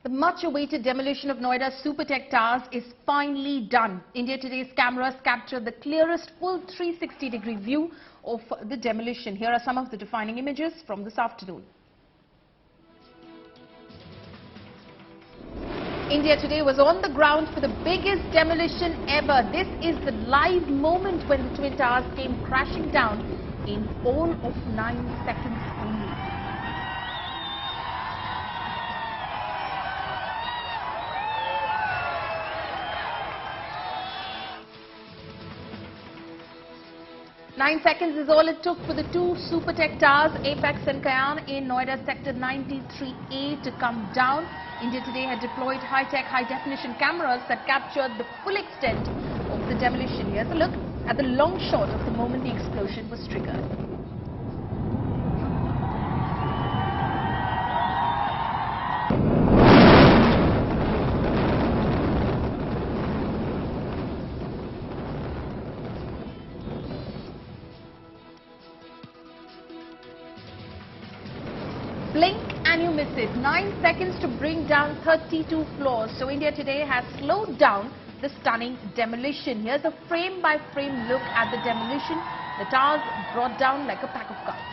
The much-awaited demolition of Noida's Supertech Towers is finally done. India Today's cameras captured the clearest full 360-degree view of the demolition. Here are some of the defining images from this afternoon. India Today was on the ground for the biggest demolition ever. This is the live moment when the Twin Towers came crashing down in all of 9 seconds only. Nine seconds is all it took for the two Supertech Towers, Apex and Kayan in Noida Sector 93A to come down. India Today had deployed high-tech, high-definition cameras that captured the full extent of the demolition. Here's a look at the long shot of the moment the explosion was triggered. Blink and you miss it. 9 seconds to bring down 32 floors. So India Today has slowed down the stunning demolition. Here's a frame-by-frame look at the demolition. The towers brought down like a pack of cards.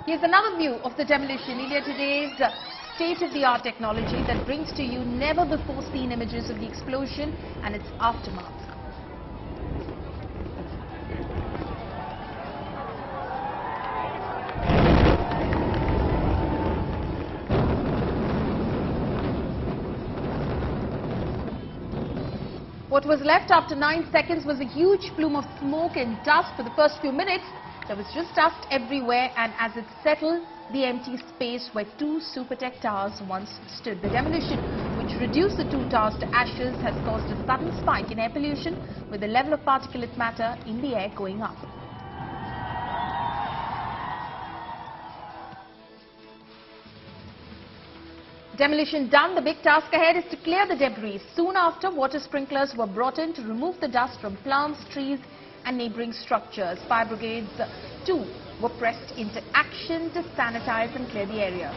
Here's another view of the demolition. India Today's state-of-the-art technology that brings to you never-before-seen images of the explosion and its aftermath. What was left after 9 seconds was a huge plume of smoke and dust. For the first few minutes, there was just dust everywhere, and as it settled, the empty space where two Supertech Towers once stood. The demolition, which reduced the two towers to ashes, has caused a sudden spike in air pollution, with the level of particulate matter in the air going up. Demolition done. The big task ahead is to clear the debris. Soon after, water sprinklers were brought in to remove the dust from plants, trees and neighbouring structures. Fire brigades too were pressed into action to sanitize and clear the area.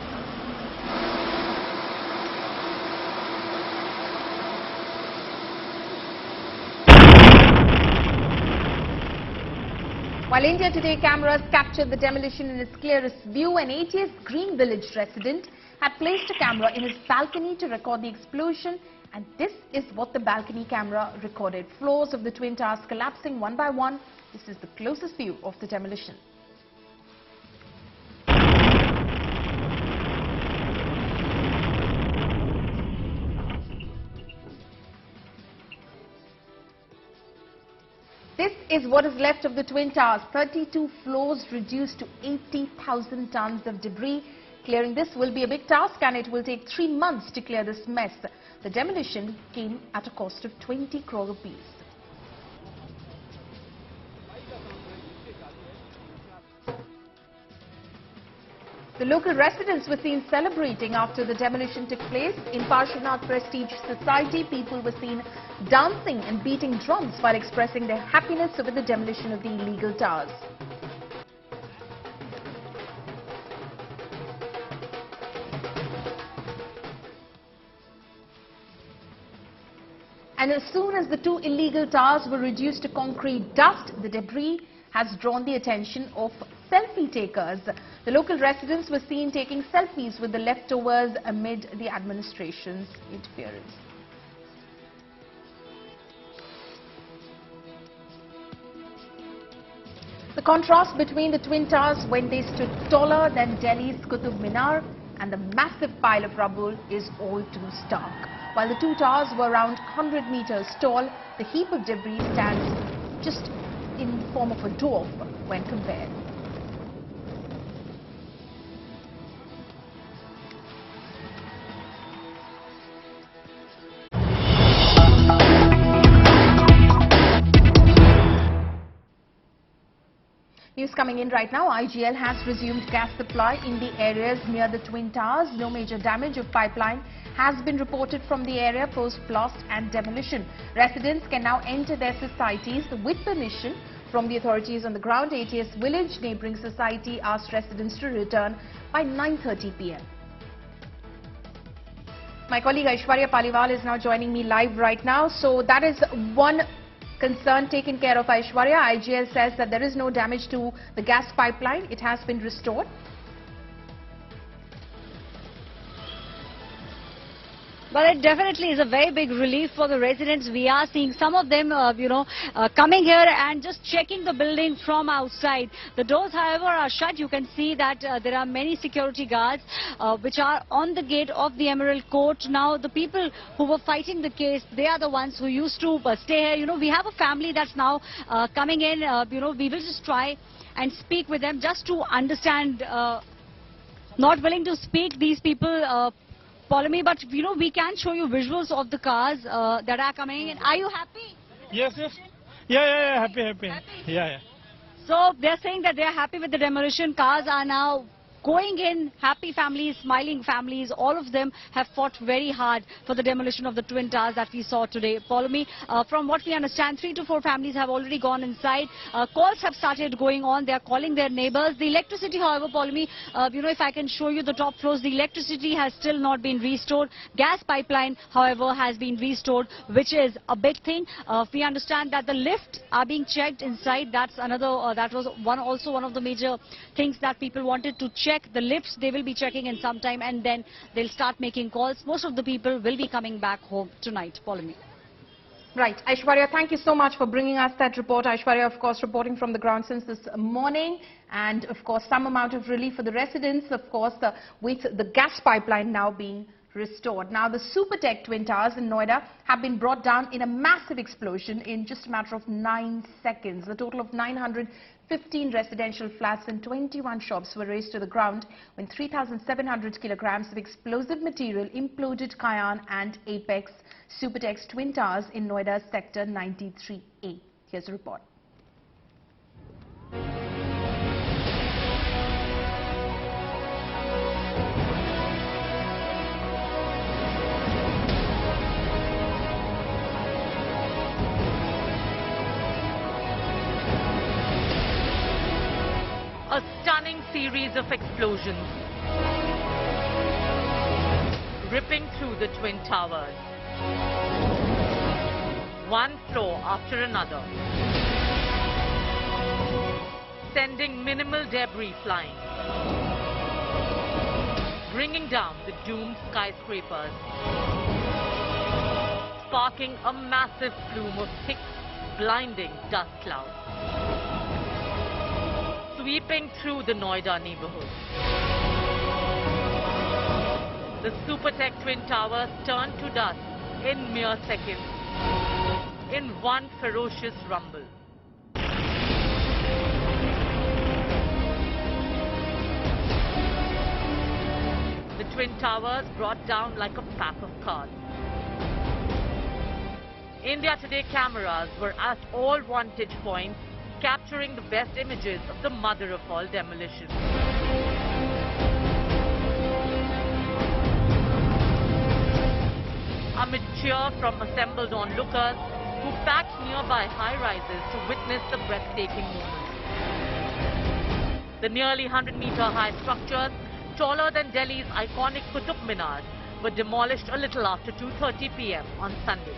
While India Today cameras captured the demolition in its clearest view, an ATS Green Village resident had placed a camera in his balcony to record the explosion, and this is what the balcony camera recorded. Floors of the Twin Towers collapsing one by one. This is the closest view of the demolition. This is what is left of the Twin Towers. 32 floors reduced to 80,000 tons of debris. Clearing this will be a big task, and it will take 3 months to clear this mess. The demolition came at a cost of 20 crore rupees. The local residents were seen celebrating after the demolition took place. In Parshvanath Prestige Society, people were seen dancing and beating drums while expressing their happiness over the demolition of the illegal towers. And as soon as the two illegal towers were reduced to concrete dust, the debris has drawn the attention of selfie takers. The local residents were seen taking selfies with the leftovers amid the administration's interference. The contrast between the Twin Towers when they stood taller than Delhi's Qutub Minar and the massive pile of rubble is all too stark. While the two towers were around 100 meters tall, the heap of debris stands just in the form of a dwarf when compared. news coming in right now. IGL has resumed gas supply in the areas near the Twin Towers. No major damage of pipeline has been reported from the area post-blast and demolition. Residents can now enter their societies with permission from the authorities on the ground. ATS Village neighbouring society asked residents to return by 9:30 p.m. My colleague Aishwarya Paliwal is now joining me live right now. So that is one concern taken care of, Aishwarya. IGL says that there is no damage to the gas pipeline. It has been restored. Well, it definitely is a very big relief for the residents. We are seeing some of them, coming here and just checking the building from outside. The doors, however, are shut. You can see that there are many security guards which are on the gate of the Emerald Court. Now, the people who were fighting the case, they are the ones who used to stay here. You know, we have a family that's now coming in. We will just try and speak with them just to understand. Not willing to speak, these people. Follow me, but we can show you visuals of the cars that are coming in. Are you happy? Yes. Yeah, happy. Yeah. So they're saying that they're happy with the demolition. Cars are now going in, happy families, smiling families. All of them have fought very hard for the demolition of the Twin Towers that we saw today. Follow me. From what we understand, 3 to 4 families have already gone inside. Calls have started going on. They are calling their neighbors. The electricity, however, follow me, if I can show you the top floors, the electricity has still not been restored. Gas pipeline, however, has been restored, which is a big thing. We understand that the lifts are being checked inside. That's another, that was also one of the major things that people wanted to check. The lifts, they will be checking in some time, and then they'll start making calls. Most of the people will be coming back home tonight. Follow me. Right. Aishwarya, thank you so much for bringing us that report. Aishwarya, of course, reporting from the ground since this morning. And, of course, some amount of relief for the residents, of course, with the gas pipeline now being restored. Now, the Supertech Twin Towers in Noida have been brought down in a massive explosion in just a matter of 9 seconds. A total of 915 residential flats and 21 shops were razed to the ground when 3,700 kilograms of explosive material imploded Kayan and Apex Supertech Twin Towers in Noida Sector 93A. Here's a report. A stunning series of explosions ripping through the Twin Towers, one floor after another, sending minimal debris flying, bringing down the doomed skyscrapers, sparking a massive plume of thick, blinding dust clouds, sweeping through the Noida neighborhood. The Supertech Twin Towers turned to dust in mere seconds, in one ferocious rumble. The Twin Towers brought down like a pack of cards. India Today cameras were at all vantage points, capturing the best images of the mother of all demolitions. Amid cheer from assembled onlookers who packed nearby high-rises to witness the breathtaking moment. The nearly 100-meter-high structures, taller than Delhi's iconic Qutub Minar, were demolished a little after 2:30 p.m. on Sunday.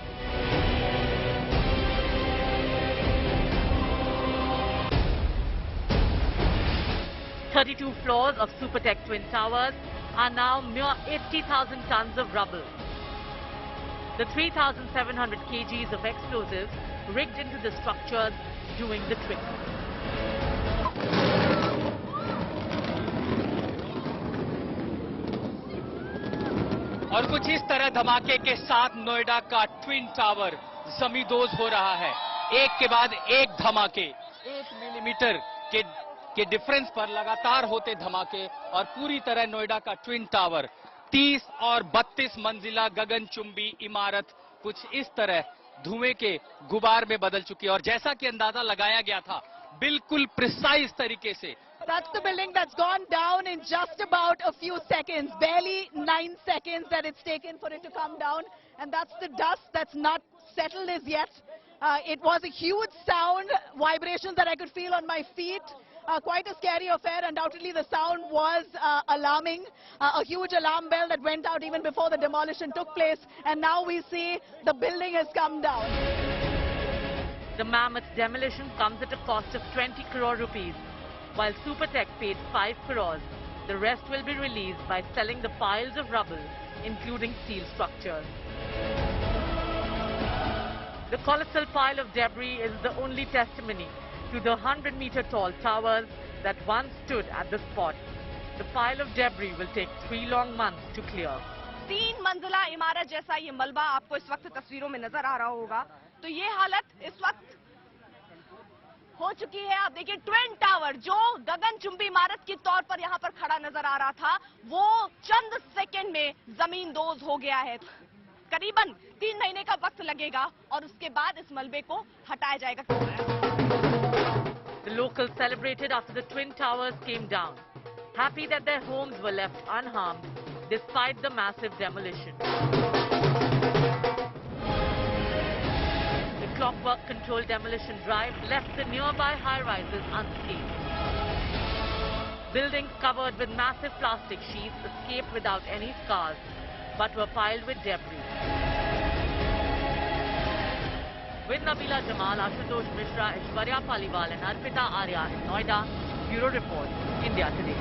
"32 floors of Supertech Twin Towers are now mere 80,000 tons of rubble. The 3,700 kgs of explosives rigged into the structures doing the trick." और कुछ इस तरह धमाके के साथ नोएडा का twin tower जमींदोज हो रहा है। एक के बाद एक धमाके, 1 मिलीमीटर के डिफरेंस पर लगातार होते धमाके और पूरी तरह नोएडा का ट्विन टावर 30 और 32 मंजिला गगनचुंबी इमारत कुछ इस तरह धुएं के गुबार में बदल चुकी है। और जैसा कि अंदाजा लगाया गया था बिल्कुल प्रिसाइज तरीके से। That's the building that's gone down in just about a few seconds, barely 9 seconds that it's taken for it to come down. And that's the dust that's not settled as yet. It was a huge sound, vibrations that I could feel on my feet. Quite a scary affair. Undoubtedly, the sound was alarming. A huge alarm bell that went out even before the demolition took place. And now we see the building has come down. The mammoth demolition comes at a cost of 20 crore rupees, while Supertech paid 5 crores. The rest will be released by selling the piles of rubble, including steel structures. The colossal pile of debris is the only testimony to the 100-meter tall towers that once stood at the spot. The pile of debris will take 3 long months to clear. 3 मंजिला इमारत जैसा ये मलबा आपको इस वक्त तस्वीरों में नजर आ रहा होगा। तो ये हालत इस वक्त हो चुकी है। आप देखिए ट्विन टावर जो गगनचुंबी इमारत के तौर पर यहाँ पर खड़ा नजर आ रहा था, वो चंद सेकंड में जमीन दोज हो गया है। करीबन 3 महीने का वक्त लगेगा और उसके बाद इस मलबे को हटाया जाएगा। The locals celebrated after the Twin Towers came down, happy that their homes were left unharmed despite the massive demolition. The clockwork-controlled demolition drive left the nearby high-rises unscathed. Buildings covered with massive plastic sheets escaped without any scars, but were piled with debris. With Nabila Jamal, Ashutosh Mishra, Aishwarya Paliwal and Arpita Arya in Noida, Bureau Report, India Today.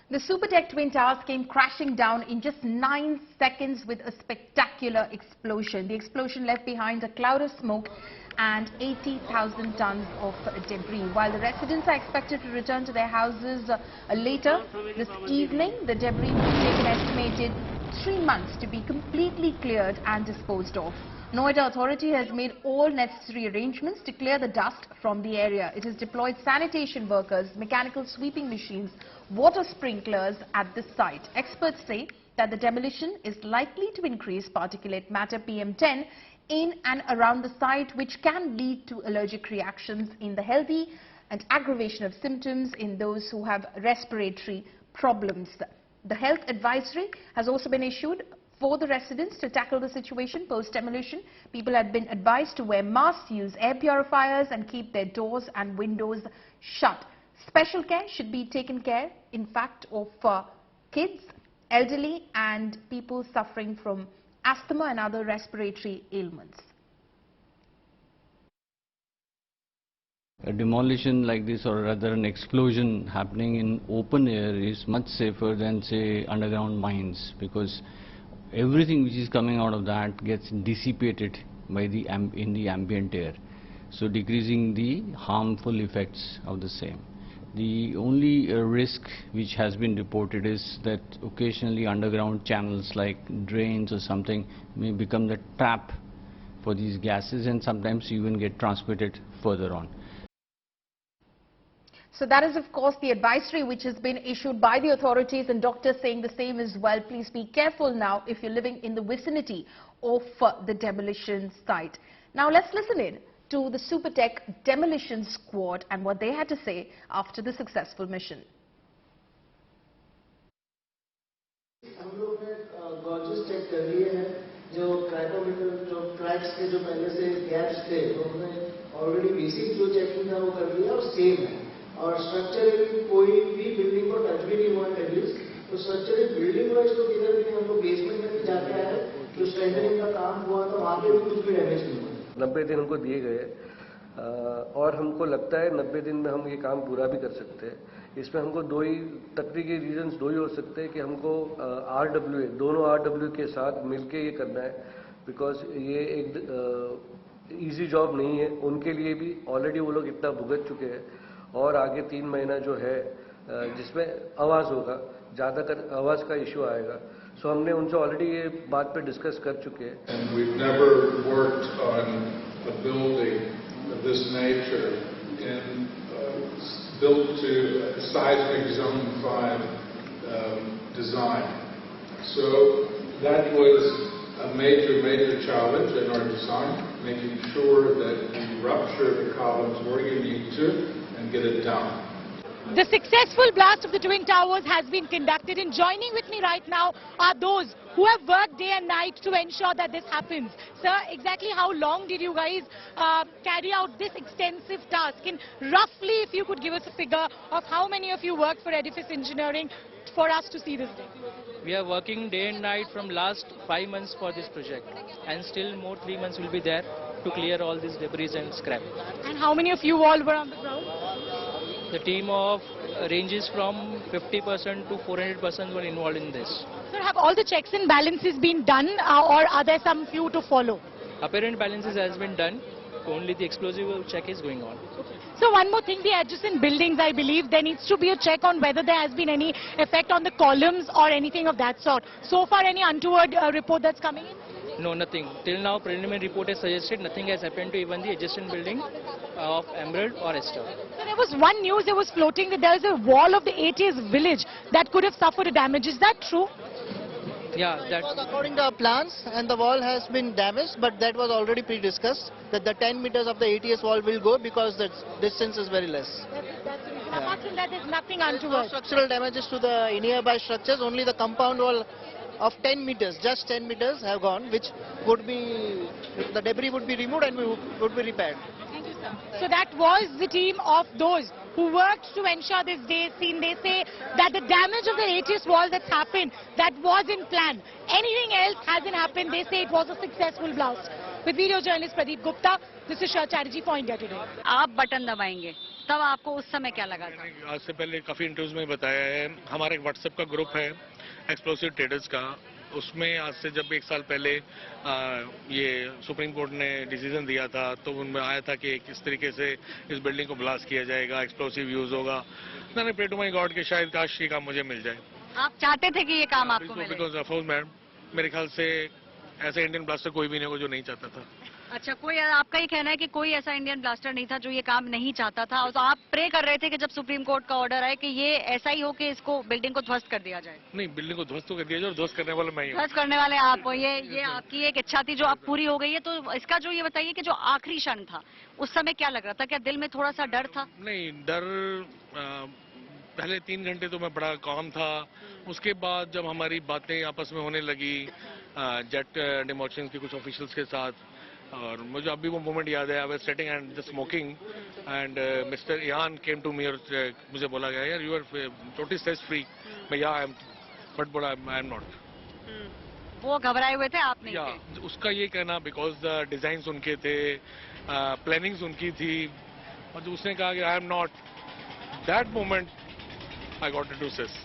The Supertech Twin Towers came crashing down in just 9 seconds with a spectacular explosion. The explosion left behind a cloud of smoke and 80,000 tons of debris. While the residents are expected to return to their houses later this evening, the debris will take an estimated 3 months to be completely cleared and disposed of. Noida Authority has made all necessary arrangements to clear the dust from the area. It has deployed sanitation workers, mechanical sweeping machines, water sprinklers at this site. Experts say that the demolition is likely to increase particulate matter PM10 in and around the site, which can lead to allergic reactions in the healthy and aggravation of symptoms in those who have respiratory problems. The health advisory has also been issued for the residents to tackle the situation post-demolition. People have been advised to wear masks, use air purifiers and keep their doors and windows shut. Special care should be taken care, in fact, of kids, elderly and people suffering from asthma and other respiratory ailments. A demolition like this, or rather an explosion happening in open air, is much safer than, say, underground mines, because everything which is coming out of that gets dissipated by the in the ambient air, so decreasing the harmful effects of the same. The only risk which has been reported is that occasionally underground channels like drains or something may become the trap for these gases and sometimes even get transmitted further on. So that is, of course, the advisory which has been issued by the authorities, and doctors saying the same as well. Please be careful now if you're living in the vicinity of the demolition site. Now let's listen in to the Supertech Demolition Squad and what they had to say after the successful mission. हम लोग ने गॉजेस check कर लिए हैं, जो ट्रैकोमीटर जो tracks के जो पहले से गैप्स थे तो हमने ऑलरेडी बेसिक जो चेकिंग था वो कर लिया और सेम है, और स्ट्रक्चरली कोई भी बिल्डिंग को टच भी नहीं हुआ एटलीस्ट। तो स्ट्रक्चरली बिल्डिंग वाइज तो किधर भी हम लोग बेसमेंट में भी जाके आए, जो स्ट्रेंथनिंग का काम हुआ था वहाँ पे भी कुछ भी डैमेज नहीं हुआ। 90 दिन हमको दिए गए और हमको लगता है 90 दिन में हम ये काम पूरा भी कर सकते हैं। इसमें हमको तकनीकी रीजंस दो ही हो सकते हैं कि हमको दोनों RWA के साथ मिलके ये करना है, बिकॉज ये एक इजी जॉब नहीं है उनके लिए भी। ऑलरेडी वो लोग इतना भुगत चुके हैं और आगे 3 महीना जो है जिसमें आवाज़ होगा, ज़्यादातर आवाज़ का इशू आएगा। सो हमने उनसे ऑलरेडी ये बात पे डिस्कस कर चुके हैं। And we've never worked on a building of this nature in built to seismic zone 5 design. So that was a major challenge in our design, making sure that we rupture the columns where you need to and get it down. The successful blast of the Twin Towers has been conducted, and joining with me right now are those who have worked day and night to ensure that this happens. Sir, exactly how long did you guys carry out this extensive task? And roughly, if you could give us a figure of how many of you worked for edifice engineering for us to see this day. We are working day and night from last 5 months for this project, and still more 3 months will be there to clear all this debris and scrap. And how many of you all were on the ground? The team of ranges from 50% to 400% were involved in this. Sir, have all the checks and balances been done, or are there some few to follow? Apparent balances has been done. Only the explosive check is going on. So one more thing, the adjacent buildings, I believe, there needs to be a check on whether there has been any effect on the columns or anything of that sort. So far, any untoward report that's coming in? No, nothing. Till now, preliminary report has suggested nothing has happened to even the adjacent building of Emerald or Esther. So there was one news that was floating that there is a wall of the ATS village that could have suffered a damage. Is that true? Yeah, that was according to our plans, and the wall has been damaged, but that was already pre-discussed, that the 10 meters of the ATS wall will go because the distance is very less. That's the reason. Apart from that, there's nothing No untoward. structural damages to the nearby structures, only the compound wall of 10 meters, just 10 meters have gone, which would be, the debris would be removed and would be repaired. Thank you, sir. So that was the team of those who worked to ensure this day scene. They say that the damage of the ATS wall that's happened, that was in plan. Anything else hasn't happened. They say it was a successful blast. With video journalist Pradeep Gupta, this is Shah Chatterjee for India Today. आप button दबाएंगे तब आपको उस समय क्या लगा था? आज से पहले काफी इंटरव्यूज में बताया है, हमारा एक व्हाट्सएप का ग्रुप है एक्सप्लोसिव ट्रेडर्स का, उसमें आज से जब 1 साल पहले ये सुप्रीम कोर्ट ने डिसीजन दिया था तो उनमें आया था कि किस तरीके से इस बिल्डिंग को ब्लास्ट किया जाएगा, एक्सप्लोसिव यूज होगा. मैंने प्रे टू माय गॉड कि शायद काश ये काम मुझे मिल जाए. आप चाहते थे कि ये काम आपको मिले? बिकॉज ऑफ मैडम, मेरे ख्याल से ऐसा इंडियन ब्लास्टर कोई भी नहीं होगा जो नहीं चाहता था. अच्छा, कोई आपका ही कहना है कि कोई ऐसा इंडियन ब्लास्टर नहीं था जो ये काम नहीं चाहता था, और तो आप प्रे कर रहे थे कि जब सुप्रीम कोर्ट का ऑर्डर आए कि ये ऐसा ही हो कि इसको बिल्डिंग को ध्वस्त कर दिया जाए? नहीं, बिल्डिंग को ध्वस्त तो कर दिया जाए और ध्वस्त करने वाला मैं ही हूं. ध्वस्त करने वाले आप हो. ये आपकी एक इच्छा थी जो अब पूरी हो गई है. तो इसका जो ये बताइए कि जो आखिरी क्षण था उस समय क्या लग रहा था? क्या दिल में थोड़ा सा डर था? नहीं, डर पहले 3 घंटे तो मैं बड़ा काम था. उसके बाद जब हमारी बातें आपस में होने लगी जेट डेमोलिशन के कुछ ऑफिशियल्स के साथ, और मुझे अभी वो मोमेंट याद है, I was sitting and the smoking and mister Ian came to me और मुझे बोला गया, यार you are totally stress free. मैं या आई एम, बट बोला आई एम नॉट. वो घबराए हुए थे, आप नहीं या थे? उसका ये कहना, बिकॉज द डिजाइन उनके थे, प्लानिंग्स उनकी थी, और जो उसने कहा कि I am not, that moment I got into stress.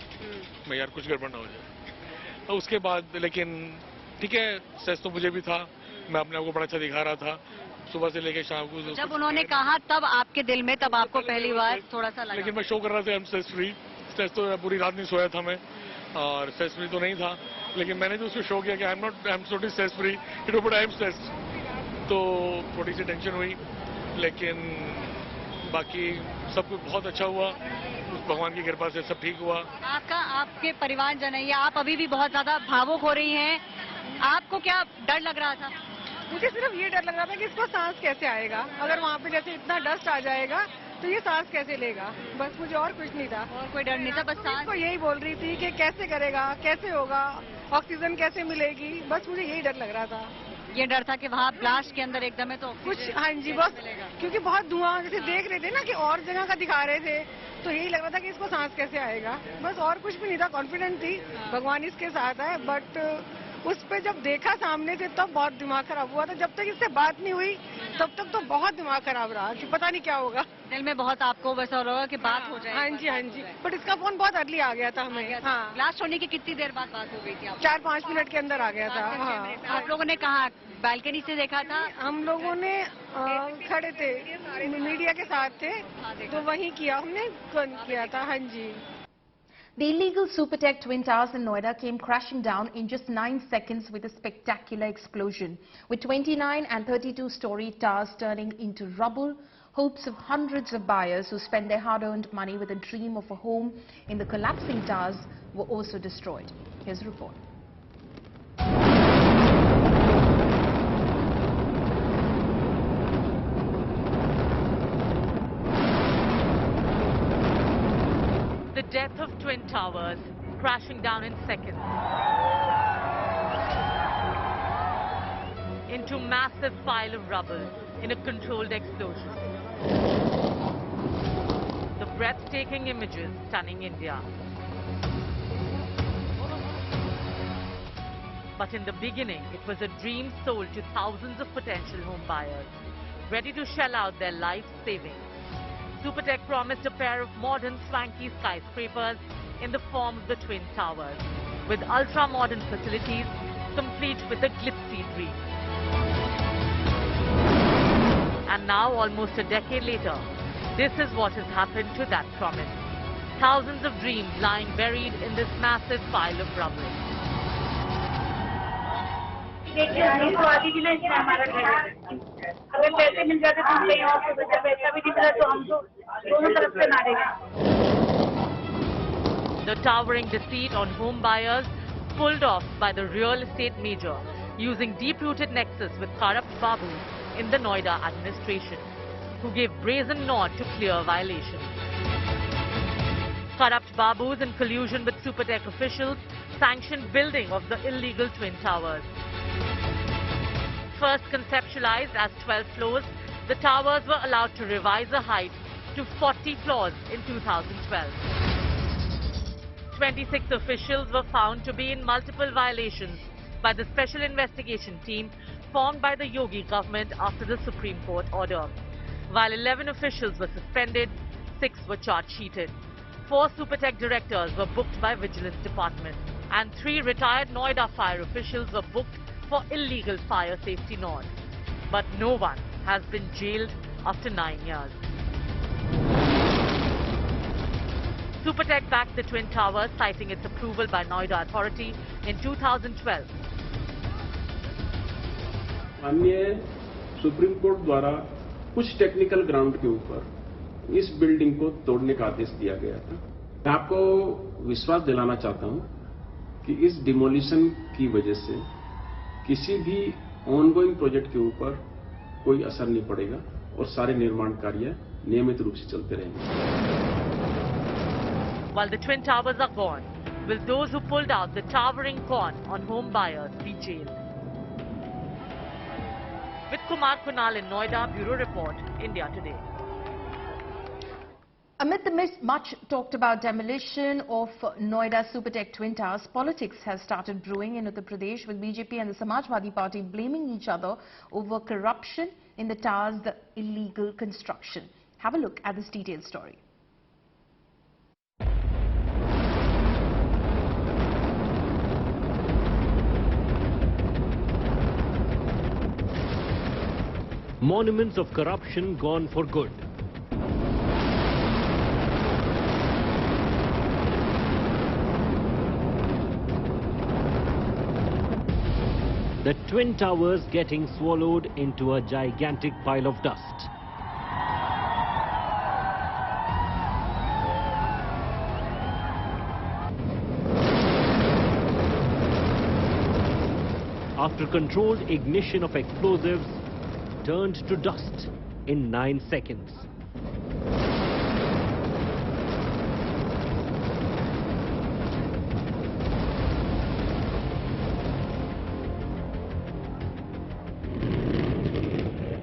मैं यार कुछ गड़बड़ ना हो जाए. तो उसके बाद लेकिन ठीक है, स्ट्रेस तो मुझे भी था, मैं अपने आप को बड़ा अच्छा दिखा रहा था सुबह से लेकर शाम को. जब उन्होंने कहा तब आपके दिल में, तब आपको पहली बार थोड़ा सा लगा? लेकिन मैं शो कर रहा था I am stress free. Stress तो पूरी रात नहीं सोया था मैं, और स्ट्रेस फ्री तो नहीं था, लेकिन मैंने जो उसको शो किया कि I am not, I am totally stress free, it but I am stress. तो थोड़ी सी टेंशन हुई, लेकिन बाकी सब कुछ बहुत अच्छा हुआ. भगवान की कृपा से सब ठीक हुआ. आपके परिवारजन है, आप अभी भी बहुत ज्यादा भावुक हो रही हैं. आपको क्या डर लग रहा था? मुझे सिर्फ ये डर लग रहा था कि इसको सांस कैसे आएगा. अगर वहाँ पे जैसे इतना डस्ट आ जाएगा तो ये सांस कैसे लेगा. बस मुझे और कुछ नहीं था, और कोई डर नहीं था. बस सांस को यही बोल रही थी कि कैसे करेगा, कैसे होगा, ऑक्सीजन कैसे मिलेगी. बस मुझे यही डर लग रहा था. ये डर था कि वहाँ ब्लास्ट के अंदर एकदम तो कुछ, हाँ जी, बस क्योंकि बहुत धुआं जैसे देख रहे थे ना कि और जगह का दिखा रहे थे, तो यही लग रहा था कि इसको सांस कैसे आएगा. बस और कुछ भी नहीं था. कॉन्फिडेंट थी भगवान इसके साथ है, बट उस पे जब देखा सामने से तब बहुत दिमाग खराब हुआ था. जब तक इससे बात नहीं हुई तब तक तो बहुत दिमाग खराब रहा कि पता नहीं क्या होगा. दिल में बहुत आपको वैसा हो रहा कि बात हो जाए. हाँ जी, हाँ जी. बट इसका फोन बहुत अर्ली आ गया था हमें. हाँ, ब्लास्ट होने की कितनी देर बाद बात हो गई थी? 4-5 मिनट के अंदर आ गया था. हाँ. आप लोगों ने कहा बालकनी से देखा था? हम लोगों ने खड़े थे, मीडिया के साथ थे, तो वहीं किया, हमने किया था. हाँ जी. The illegal Supertech Twin Towers in Noida came crashing down in just 9 seconds with a spectacular explosion, with 29 and 32-story towers turning into rubble. Hopes of hundreds of buyers who spent their hard-earned money with a dream of a home in the collapsing towers were also destroyed. Here's a report. death of Twin Towers, crashing down in seconds into massive pile of rubble in a controlled explosion. The breathtaking images stunning India. But in the beginning, it was a dream sold to thousands of potential home buyers, ready to shell out their life savings. Supertech promised a pair of modern swanky skyscrapers in the form of the Twin Towers, with ultra-modern facilities complete with a glitzy dream. And now, almost a decade later, this is what has happened to that promise. Thousands of dreams lying buried in this massive pile of rubble. The towering deceit on home buyers pulled off by the real estate major using deep-rooted nexus with corrupt Babu in the Noida administration, who gave brazen nod to clear violations. Corrupt Babus in collusion with Supertech officials sanctioned building of the illegal Twin Towers. First conceptualized as 12 floors, the towers were allowed to revise the height to 40 floors in 2012. 26 officials were found to be in multiple violations by the special investigation team formed by the Yogi government after the Supreme Court order. While 11 officials were suspended, 6 were charge-sheeted. 4 Supertech directors were booked by Vigilance Department, and 3 retired Noida fire officials were booked for illegal fire safety nod. But no one has been jailed after 9 years. Supertech backed the Twin Towers, citing its approval by Noida Authority in 2012. माननीय supreme court द्वारा कुछ technical ground के ऊपर इस building को तोड़ने का आदेश दिया गया था। मैं आपको विश्वास दिलाना चाहता हूं कि इस डिमोलिशन की वजह से किसी भी ऑनगोइंग प्रोजेक्ट के ऊपर कोई असर नहीं पड़ेगा और सारे निर्माण कार्य नियमित रूप से चलते रहेंगे। While the Twin Towers are gone, will those who pulled out the towering con on home buyers be jailed? With Kumar Kunal in Noida, Bureau Report, India Today. Amid the much talked about demolition of Noida Supertech Twin Towers, politics has started brewing in Uttar Pradesh, with BJP and the Samajwadi Party blaming each other over corruption in the towers' illegal construction. Have a look at this detailed story. Monuments of corruption gone for good. The Twin Towers getting swallowed into a gigantic pile of dust. After controlled ignition of explosives, turned to dust in 9 seconds.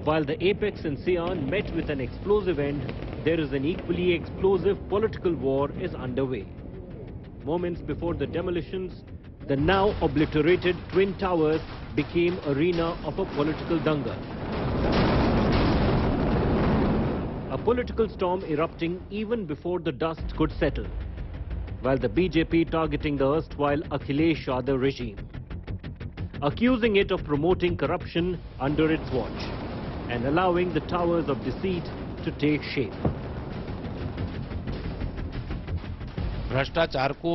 While the apex in Sion met with an explosive end, there is an equally explosive political war is underway. Moments before the demolitions, the now obliterated Twin Towers became arena of a political dangal. A political storm erupting even before the dust could settle, while the BJP targeting the erstwhile Akhilesh Yadav regime, accusing it of promoting corruption under its watch and allowing the towers of deceit to take shape. भ्रष्टाचार को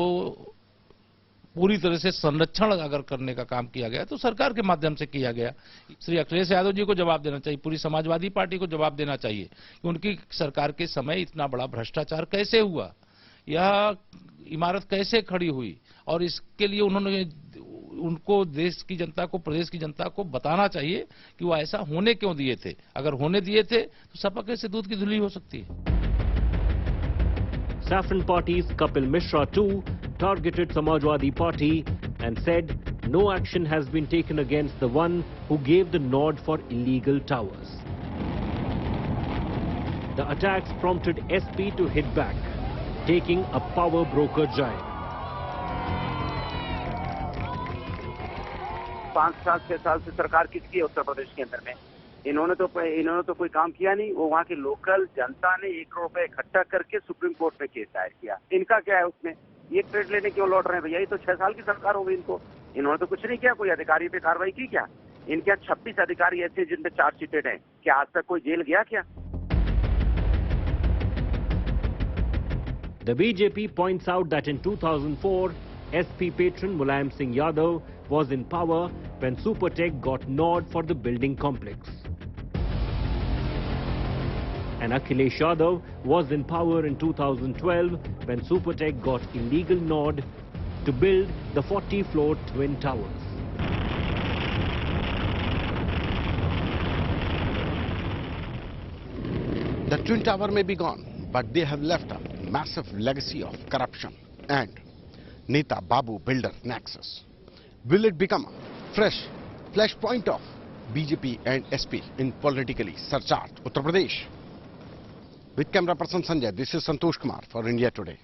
पूरी तरह से संरक्षण अगर करने का काम किया गया तो सरकार के माध्यम से किया गया। श्री अखिलेश यादव जी को जवाब देना चाहिए, पूरी समाजवादी पार्टी को जवाब देना चाहिए कि उनकी सरकार के समय इतना बड़ा भ्रष्टाचार कैसे हुआ, यह इमारत कैसे खड़ी हुई, और इसके लिए उन्होंने उनको देश की जनता को, प्रदेश की जनता को बताना चाहिए कि वो ऐसा होने क्यों दिए थे। अगर होने दिए थे तो सपा कैसे दूध की धुली हो सकती है। Saffron Party's Kapil Mishra too targeted Samajwadi Party and said no action has been taken against the one who gave the nod for illegal towers. The attacks prompted SP to hit back, taking a power broker giant. 5 साल 6 साल से सरकार किसकी है उत्तर प्रदेश के अंदर में? इन्होंने तो कोई काम किया नहीं। वो वहाँ की लोकल जनता ने 1 करोड़ रुपए इकट्ठा करके सुप्रीम कोर्ट में केस दायर किया। इनका क्या है उसमें? ये क्रेडिट लेने क्यों लौट रहे हैं भैया? ये तो 6 साल की सरकार हो गई इनको। इन्होंने तो कुछ नहीं किया। कोई अधिकारी पे कार्रवाई की क्या? इनके यहाँ 26 अधिकारी ऐसे जिन पे चार्जशीटेड हैं। क्या आज तक कोई जेल गया क्या? The BJP points out that in 2004, SP patron Mulayam Singh Yadav was in power when Supertech got nod for the building complex. And Akhilesh Yadav was in power in 2012 when Supertech got illegal nod to build the 40-floor Twin Towers. The Twin Tower may be gone, but they have left a massive legacy of corruption and Neta Babu builder nexus. Will it become a fresh flashpoint of BJP and SP in politically surcharged Uttar Pradesh? With camera person Sanjay, this is Santosh Kumar for India Today.